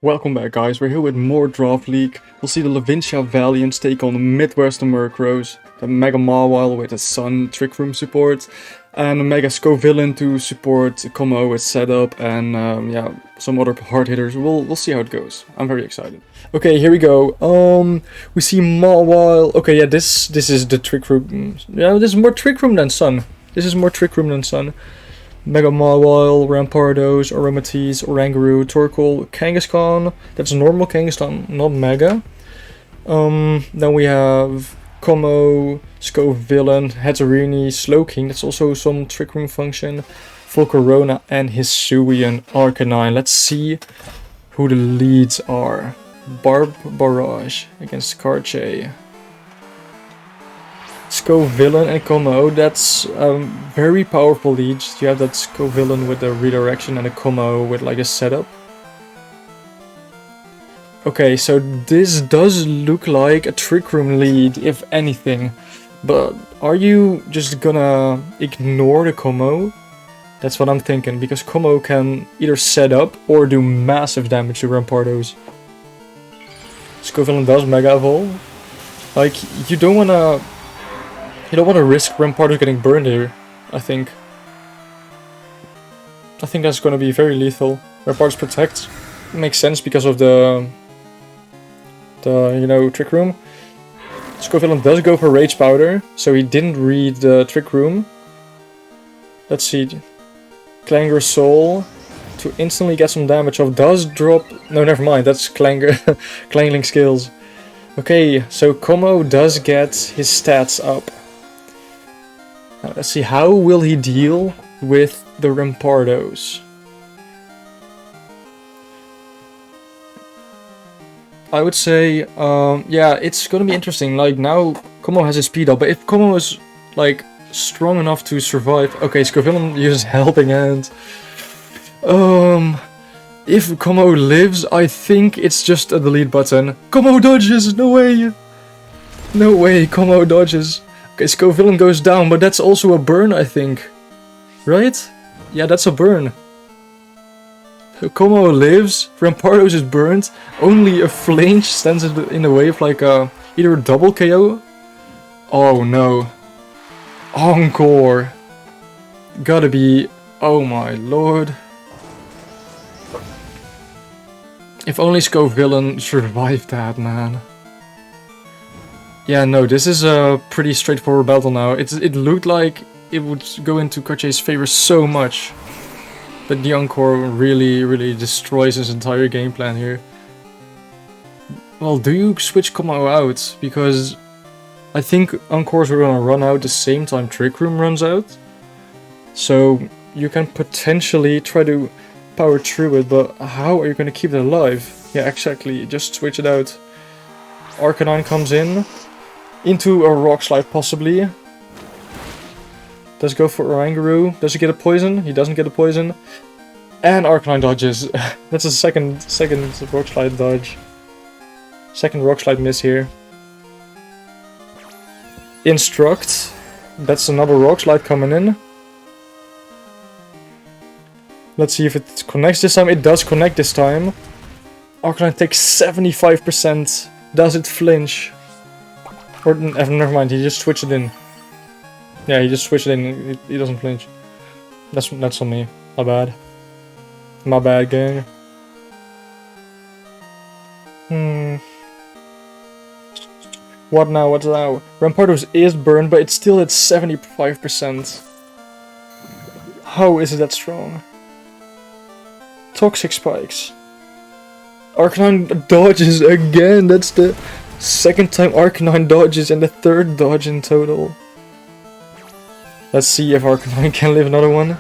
Welcome back, guys. We're here with more Draft League. We'll see the Levincia Valiants take on the Midwestern Murkrows, the Mega Mawile with the Sun Trickroom support, and a Mega Scovillain to support Como with setup, and yeah, some other hard hitters. We'll see how it goes. I'm very excited. Okay, here we go. We see Mawile. Okay, yeah, this is the Trickroom. Yeah, this is more Trickroom than Sun. Mega Mawile, Rampardos, Aromatisse, Oranguru, Torkoal, Kangaskhan. That's normal Kangaskhan, not Mega. Then we have Como, Scovillain, Hatterini, Slowking. That's also some Trick Room function. Volcarona and Hisuian Arcanine. Let's see who the leads are. Barrage against Karche. Scovillain and Como, that's very powerful leads. You have that Scovillain with the redirection and a Como with like a setup. Okay, so this does look like a Trick Room lead, if anything. But are you just gonna ignore the Como? That's what I'm thinking, because Como can either set up or do massive damage to Rampardos. Scovillain does Mega Evolve. Like, you don't wanna risk Rampardos getting burned here, I think. I think that's gonna be very lethal. Rampardos Protect makes sense because of the Trick Room. Scovillain does go for Rage Powder, so he didn't read the Trick Room. Let's see. Clanger Soul to instantly get some damage off does drop... No, never mind, that's Clangling Skills. Okay, so Como does get his stats up. Now, let's see, how will he deal with the Rampardos? I would say, yeah, it's gonna be interesting. Like, now Como has his speed up, but if Como is, like, strong enough to survive... Okay, Scovillain uses Helping Hand. If Como lives, I think it's just a delete button. Como dodges! No way! No way, Como dodges. Okay, Scovillain goes down, but that's also a burn, I think. Right? Yeah, that's a burn. Como lives, Rampardos is burned, only a flinch stands in the way of like either a double KO. Oh no. Encore. Gotta be... Oh my lord. If only Scovillain survived that, man. Yeah, no, this is a pretty straightforward battle now. It looked like it would go into Karche's favor so much. But the Encore really destroys his entire game plan here. Well, do you switch Como out? Because I think Encores are gonna run out the same time Trick Room runs out. So you can potentially try to power through it, but how are you gonna keep it alive? Yeah, exactly, just switch it out. Arcanine comes in. Into a Rock Slide, possibly. Does go for Oranguru. Does he get a poison? He doesn't get a poison. And Arcanine dodges. That's a second Rock Slide dodge. Second Rock Slide miss here. Instruct. That's another Rock Slide coming in. Let's see if it connects this time. It does connect this time. Arcanine takes 75%. Does it flinch? Or, never mind, he just switched it in. Yeah, he just switched it in, he doesn't flinch. That's on me. My bad. My bad, gang. What now? Rampardos is burned, but it's still at 75%. How is it that strong? Toxic Spikes. Arcanine dodges again, that's the... second time Arcanine dodges and the third dodge in total. Let's see if Arcanine can live another one.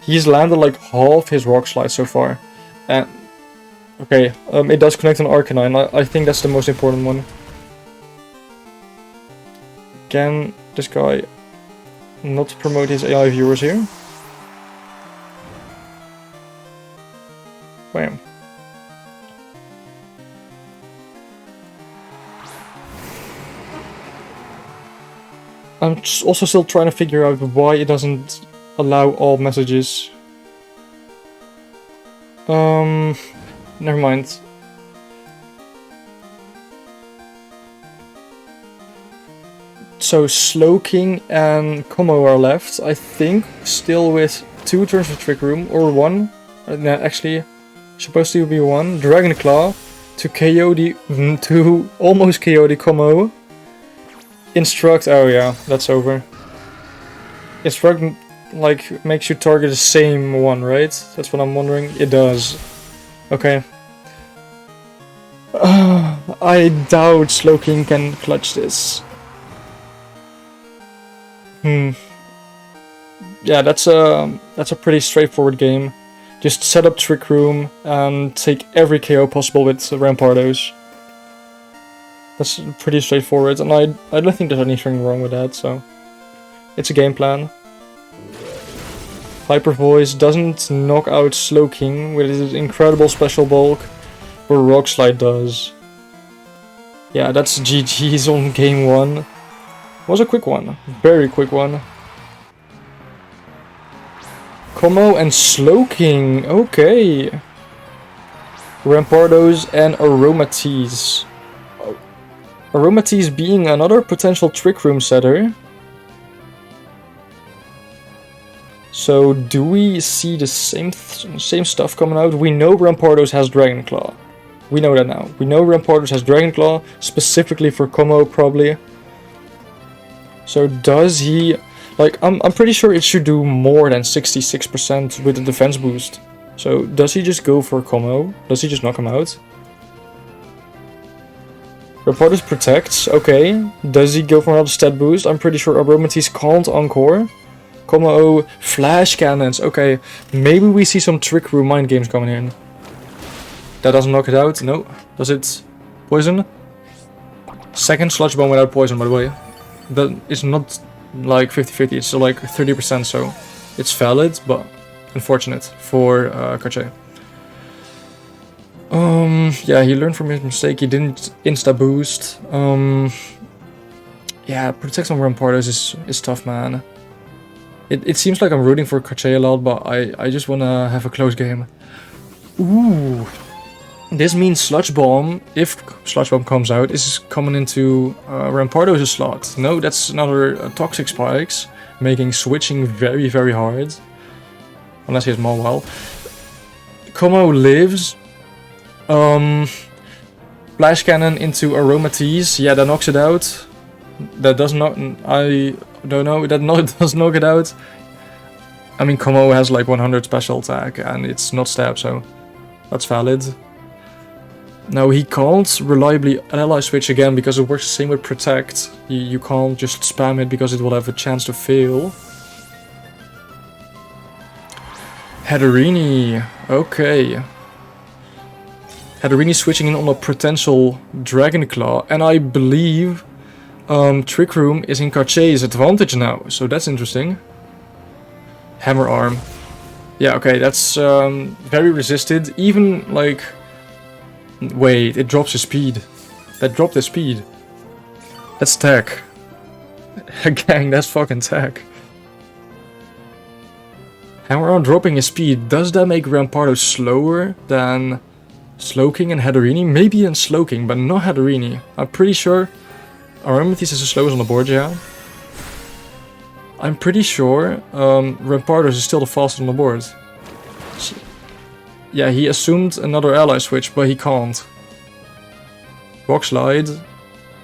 He's landed like half his Rock Slide so far. And okay, it does connect on Arcanine. I think that's the most important one. Can this guy not promote his AI viewers here? Bam. I'm also still trying to figure out why it doesn't allow all messages. Never mind. So Slowking and Como are left, I think, still with 2 turns for Trick Room, or 1. No, actually, supposed to be 1. Dragon Claw to KO to almost KO the Como. Instruct, oh yeah, that's over. Instruct, like, makes you target the same one, right? That's what I'm wondering. It does. Okay. I doubt Slowking can clutch this. Yeah, that's a pretty straightforward game. Just set up Trick Room and take every KO possible with Rampardos. That's pretty straightforward, and I don't think there's anything wrong with that, so... It's a game plan. Hyper Voice doesn't knock out Slowking with his incredible special bulk, but Rock Slide does. Yeah, that's GG's on game 1. Was a quick one, very quick one. Como and Slowking, okay. Rampardos and Aromatisse. Aromatisse being another potential Trick Room setter. So do we see the same stuff coming out? We know Rampardos has Dragon Claw. We know that now. We know Rampardos has Dragon Claw, specifically for Como probably. So does he... Like, I'm pretty sure it should do more than 66% with the defense boost. So does he just go for Como? Does he just knock him out? Rampardos protects, okay. Does he go for another stat boost? I'm pretty sure Aromatisse can't encore. Como flash cannons, okay. Maybe we see some Trick Room mind games coming in. That doesn't knock it out, no. Does it poison? Second Sludge Bomb without poison, by the way. That is not like 50-50, it's still like 30%, so it's valid, but unfortunate for Kache. Yeah, he learned from his mistake, he didn't insta-boost. Yeah, Protect on Rampardos is tough, man. It seems like I'm rooting for Kache a lot, but I just wanna have a close game. Ooh. This means Sludge Bomb, if Sludge Bomb comes out, is coming into Rampardos' slot. No, that's another Toxic Spikes, making switching very, very hard. Unless he has more well. Como lives. Flash Cannon into Aromatisse. Yeah, that knocks it out. That does not... I don't know, that does knock it out. I mean, Como has like 100 special attack and it's not stab, so that's valid. Now he can't reliably ally switch again because it works the same with Protect. You can't just spam it because it will have a chance to fail. Hatterini, okay. Hatterini switching in on a potential Dragon Claw, and I believe Trick Room is in Kache's advantage now, so that's interesting. Hammer Arm. Yeah, okay, that's very resisted, even like... Wait, it drops his speed. That dropped his speed. That's tech. Gang, that's fucking tech. Hammer Arm dropping his speed. Does that make Rampardos slower than Slowking and Hatterini? Maybe in Slowking, but not Hatterini. I'm pretty sure Aromatisse is the slowest on the board, yeah. I'm pretty sure Rampardos is still the fastest on the board. So, yeah, he assumed another ally switch, but he can't. Rock Slide.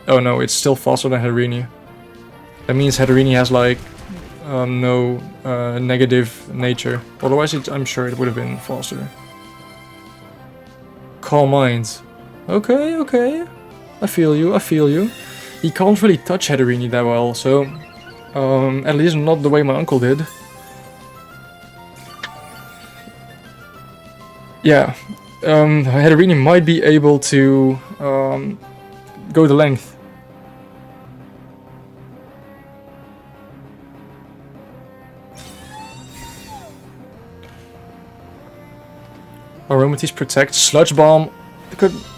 Oh no, it's still faster than Hatterini. That means Hatterini has like no negative nature. Otherwise, I'm sure it would have been faster. Calm Mind. Okay, okay. I feel you, I feel you. He can't really touch Hatterini that well, so... at least not the way my uncle did. Yeah, Hatterini might be able to go the length. Aromatisse protect, Sludge Bomb.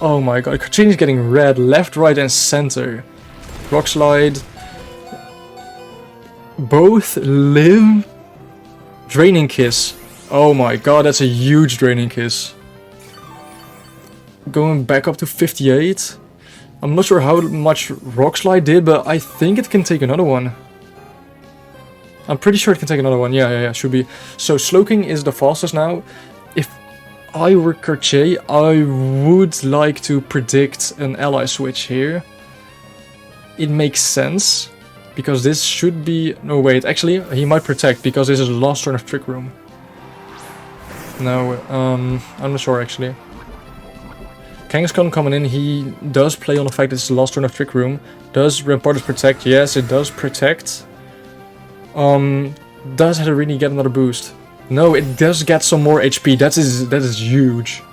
Oh my god, Katrini's getting red left, right and center. Rock Slide. Both live. Draining Kiss. Oh my god, that's a huge Draining Kiss. Going back up to 58. I'm not sure how much Rock Slide did, but I think it can take another one. I'm pretty sure it can take another one. Yeah, should be. So Slowking is the fastest now. If I were Cartier, I would like to predict an ally switch here. It makes sense, because this should be... No, wait, actually, he might protect, because this is the last turn of Trick Room. No, I'm not sure, actually. Kangaskhan coming in, he does play on the fact that it's the last turn of Trick Room. Does Rampardos protect? Yes, it does protect. Does Hatterini get another boost? No, it does get some more HP. That is huge.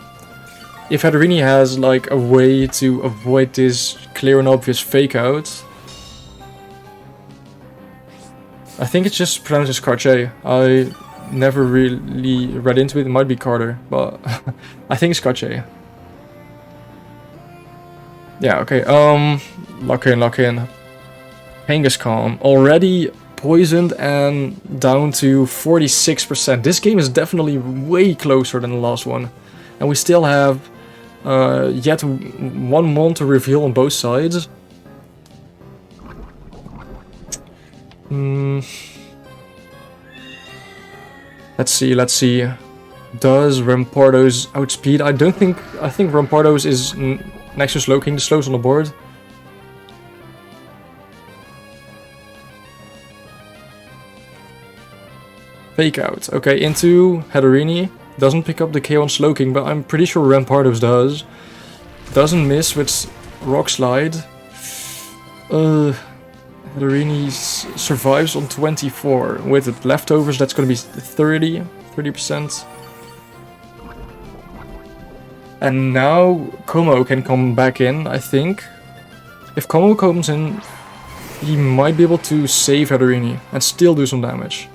If Hatterini has like a way to avoid this clear and obvious fake out, I think it's just pronounced as Cartier. I never really read into it. It might be Carter, but I think it's Cartier. Yeah, okay, lock in. Kangaskhan, already poisoned and down to 46%. This game is definitely way closer than the last one. And we still have yet one mon to reveal on both sides. Let's see. Does Rampardos outspeed? I think Rampardos is next to Slowking, the slowest on the board. Fake out. Okay, into Hatterini. Doesn't pick up the KO on Slowking, but I'm pretty sure Rampardos does. Doesn't miss with Rock Slide. Hatterini survives on 24. With the leftovers, that's gonna be 30%. And now Como can come back in, I think. If Como comes in, he might be able to save Hatterini and still do some damage.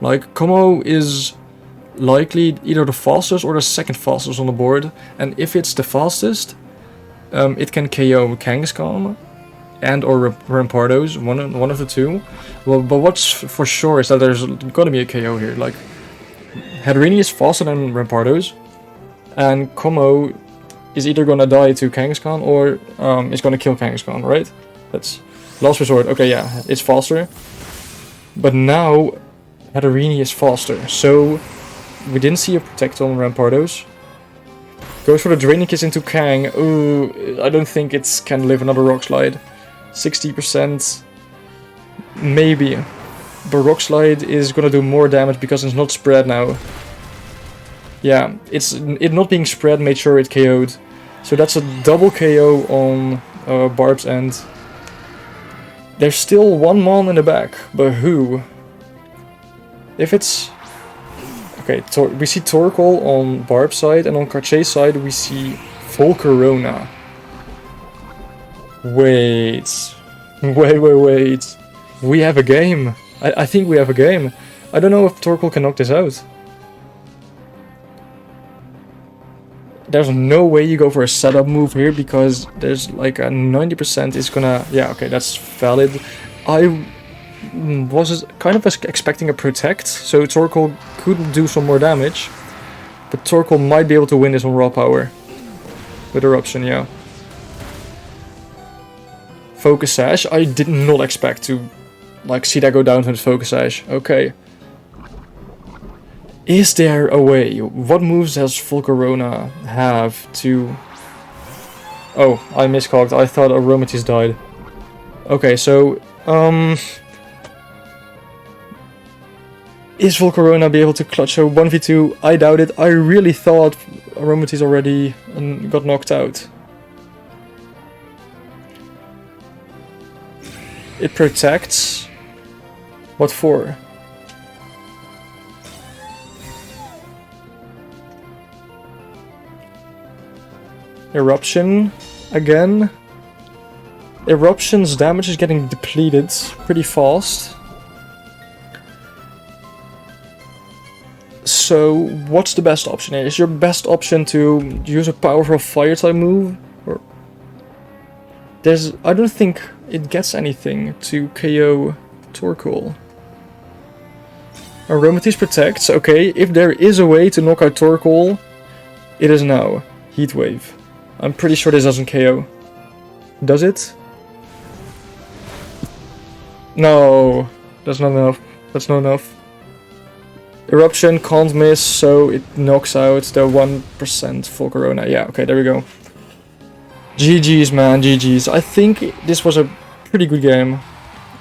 Like, Como is likely either the fastest or the second fastest on the board. And if it's the fastest, it can KO Kangaskhan and or Rampardos, one of the two. Well, but what's for sure is that there's gonna be a KO here. Like, Hatterini is faster than Rampardos. And Como is either gonna die to Kangaskhan or is gonna kill Kangaskhan, right? That's last resort. Okay, yeah, it's faster. But now Hatterini is faster, so we didn't see a protect on Rampardos. Goes for the Draining Kiss into Kang. Ooh, I don't think it can live another Rock Slide. 60%, maybe. But Rock Slide is gonna do more damage because it's not spread now. Yeah, it not being spread made sure it KO'd. So that's a double KO on Barb's end. There's still one mon in the back, but who? If it's... Okay, we see Torkoal on Barb's side, and on Cartier's side we see Volcarona. Wait. We have a game. I think we have a game. I don't know if Torkoal can knock this out. There's no way you go for a setup move here, because there's like a 90% is gonna... Yeah, okay, that's valid. I was kind of expecting a protect, so Torkoal could do some more damage. But Torkoal might be able to win this on raw power. With Eruption, yeah. Focus Sash, I did not expect to like see that go down with Focus Sash. Okay. Is there a way? What moves does Volcarona have to... Oh, I miscalculated. I thought Aromatisse died. Okay, so... Is Volcarona be able to clutch a 1v2? I doubt it. I really thought Aromatisse already got knocked out. It protects. What for? Eruption again. Eruption's damage is getting depleted pretty fast. So what's the best option here? Is your best option to use a powerful fire type move? Or I don't think it gets anything to KO Torkoal. Aromatise protects. Okay, if there is a way to knock out Torkoal, it is now. Heat Wave. I'm pretty sure this doesn't KO. Does it? No, that's not enough. That's not enough. Eruption can't miss, so it knocks out the 1% full Corona. Yeah, okay, there we go. GG's, man, GG's. I think this was a pretty good game.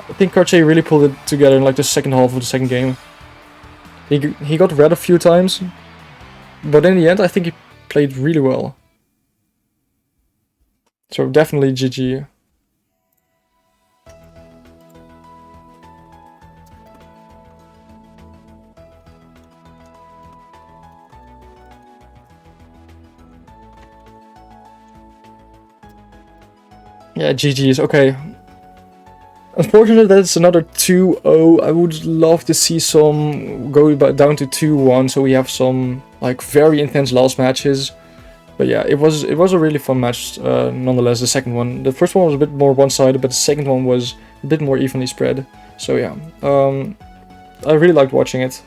I think Karche really pulled it together in like the second half of the second game. He got red a few times, but in the end I think he played really well. So definitely GG. Yeah, GG's. Okay. Unfortunately, that's another 2-0. I would love to see some go down to 2-1, so we have some like very intense last matches. But yeah, it was a really fun match nonetheless. The second one, the first one was a bit more one-sided, but the second one was a bit more evenly spread. So yeah, I really liked watching it.